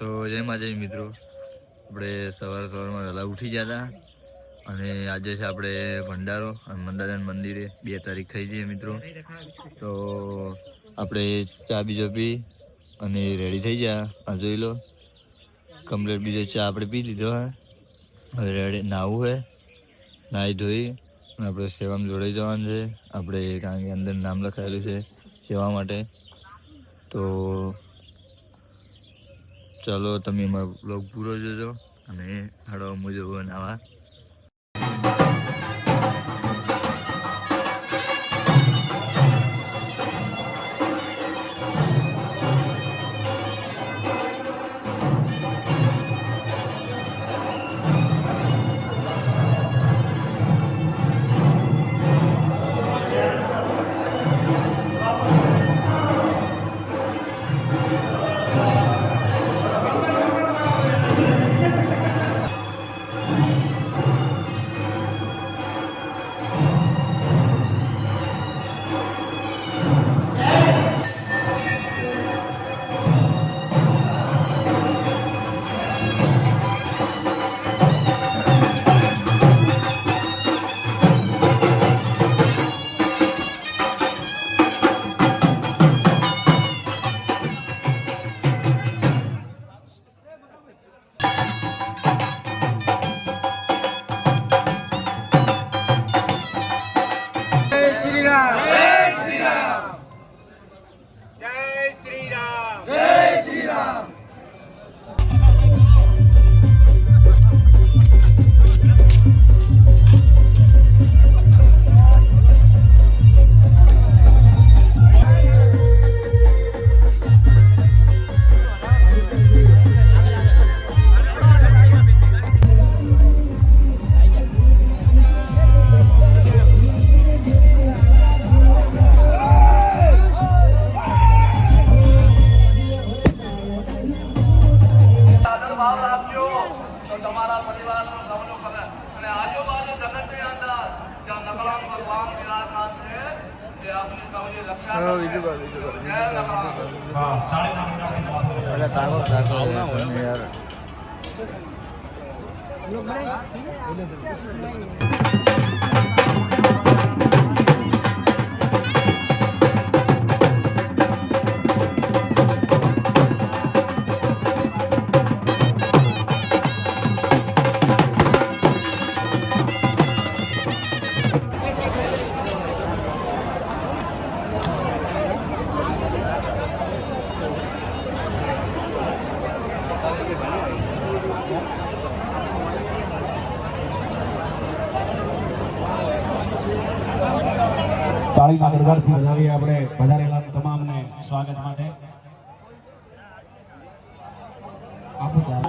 તો જય માતાજી મિત્રો, આપણે સવારમાં વહેલા ઉઠી ગયા હતા અને આજે છે આપણે ભંડારો અને મંડારાયણ મંદિરે 2 તારીખ થઈ જઈએ મિત્રો. તો આપણે ચા બીજો પી અને રેડી થઈ ગયા. આ જોઈ લો કમ્પ્લીટ બીજો ચા આપણે પી લીધો હે. હવે રેડી નાવું હે, નાહી ધોઈ આપણે સેવામાં જોડાઈ જવાનું છે આપણે, કારણ કે અંદર નામ લખાયેલું છે સેવા માટે. તો ચાલો તમે અમારો બ્લોગ પૂરો જોજો અને હાડો મુજબ બનાવવા. તાળીના ગણગણથી વધાવીએ આપણે વધારેલા તમામને સ્વાગત માટે.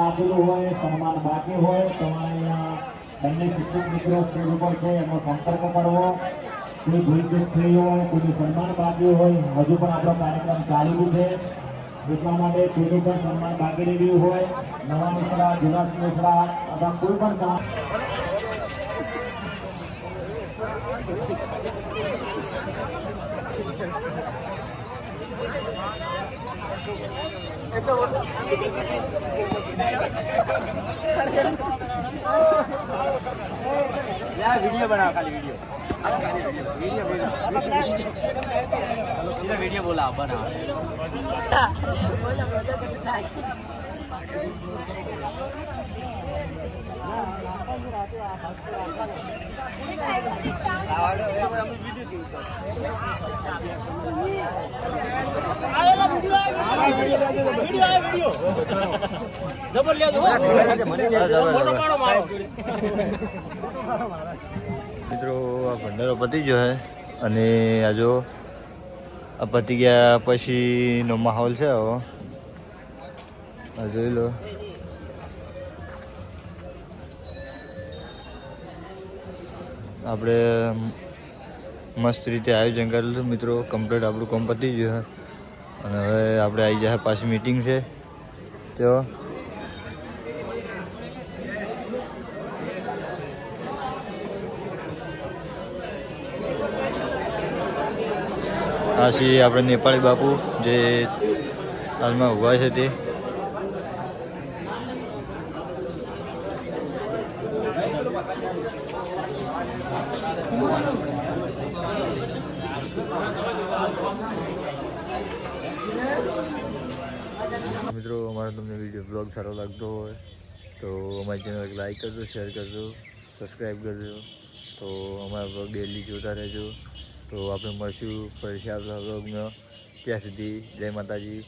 આપેલું હોય સન્માન બાકી હોય તમારે અહીંયા બંને શિક્ષક મિત્રો સ્ટેજ ઉપર છે એનો સંપર્ક કરવો. કોઈ ભૂલચૂક થઈ હોય, કોઈ સન્માન બાકી હોય, હજુ પણ આપણો કાર્યક્રમ ચાલુ છે એટલા માટે કોઈનું પણ સન્માન બાકી રહ્યું હોય, નવા મિશ્રા, જૂના મિશ્રા અથવા કોઈ પણ वीडियो बना खाली वीडियो बोला बना મિત્રો આ ભંડારો પતી ગયો હે અને આ જો આ પતી ગયા પછીનો માહોલ છે. હવે આ જોઈ લો આપણે મસ્ત રીતે આયોજન કરેલું મિત્રો. કમ્પ્લીટ આપણું કામ પતી ગયું અને હવે આપણે આવી જાય પાછી મીટિંગ છે. તો આ છીએ આપણે નેપાળી બાપુ જે હાલમાં ઊભા છે તે. મિત્રો અમારો તમને વિડીયો બ્લોગ સારો લાગતો હોય તો અમારી ચેનલ લાઈક કરજો, શેર કરજો, સબસ્ક્રાઈબ કરજો. તો અમારા બ્લોગ ડેલી જોતા રહેજો. તો આપણે મળશું ફરીથી આપણા બ્લોગમાં. ત્યાં સુધી જય માતાજી.